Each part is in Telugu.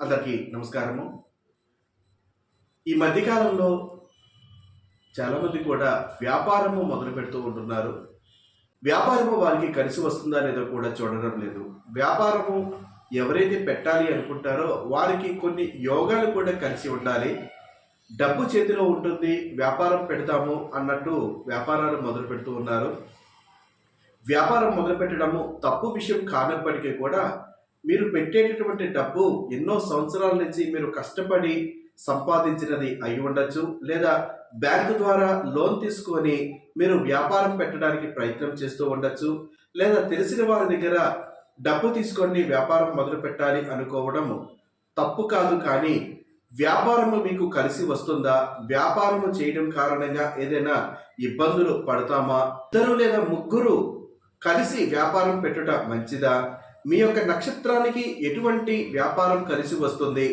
అందరికీ నమస్కారము. ఈ మధ్యకాలంలో చాలామంది కూడా వ్యాపారము మొదలు పెడుతూ ఉంటున్నారు. వ్యాపారము వారికి కలిసి వస్తుందా లేదో కూడా చూడడం లేదు. వ్యాపారము ఎవరైతే పెట్టాలి అనుకుంటారో వారికి కొన్ని యోగాలు కూడా కలిసి ఉండాలి. డబ్బు చేతిలో ఉంటుంది, వ్యాపారం పెడతాము అన్నట్టు వ్యాపారాలు మొదలు పెడుతూ ఉన్నారు. వ్యాపారం మొదలు పెట్టడము తప్పు విషయం కానప్పటికీ కూడా మీరు పెట్టేటటువంటి డబ్బు ఎన్నో సంవత్సరాల నుంచి మీరు కష్టపడి సంపాదించినది అయి ఉండొచ్చు, లేదా బ్యాంకు ద్వారా లోన్ తీసుకొని మీరు వ్యాపారం పెట్టడానికి ప్రయత్నం చేస్తూ ఉండొచ్చు, లేదా తెలిసిన వారి దగ్గర డబ్బు తీసుకొని వ్యాపారం మొదలు పెట్టాలి అనుకోవడం తప్పు కాదు. కానీ వ్యాపారము మీకు కలిసి వస్తుందా? వ్యాపారము చేయడం కారణంగా ఏదైనా ఇబ్బందులు పడతామా? ఇద్దరు లేదా ముగ్గురు కలిసి వ్యాపారం పెట్టుట మంచిదా? మీ యొక్క నక్షత్రానికి ఎటువంటి వ్యాపారం కలిసి వస్తుంది?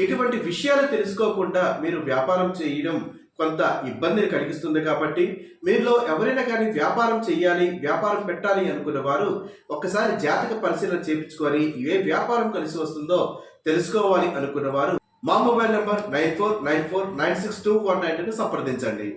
ఇటువంటి విషయాలు తెలుసుకోకుండా మీరు వ్యాపారం చేయడం కొంత ఇబ్బందిని కలిగిస్తుంది. కాబట్టి మీలో ఎవరైనా కానీ వ్యాపారం చేయాలి, వ్యాపారం పెట్టాలి అనుకున్న వారు ఒక్కసారి జాతక పరిశీలన చేయించుకొని ఏ వ్యాపారం కలిసి వస్తుందో తెలుసుకోవాలి అనుకున్న వారు మా మొబైల్ నంబర్ 9494962190 సంప్రదించండి.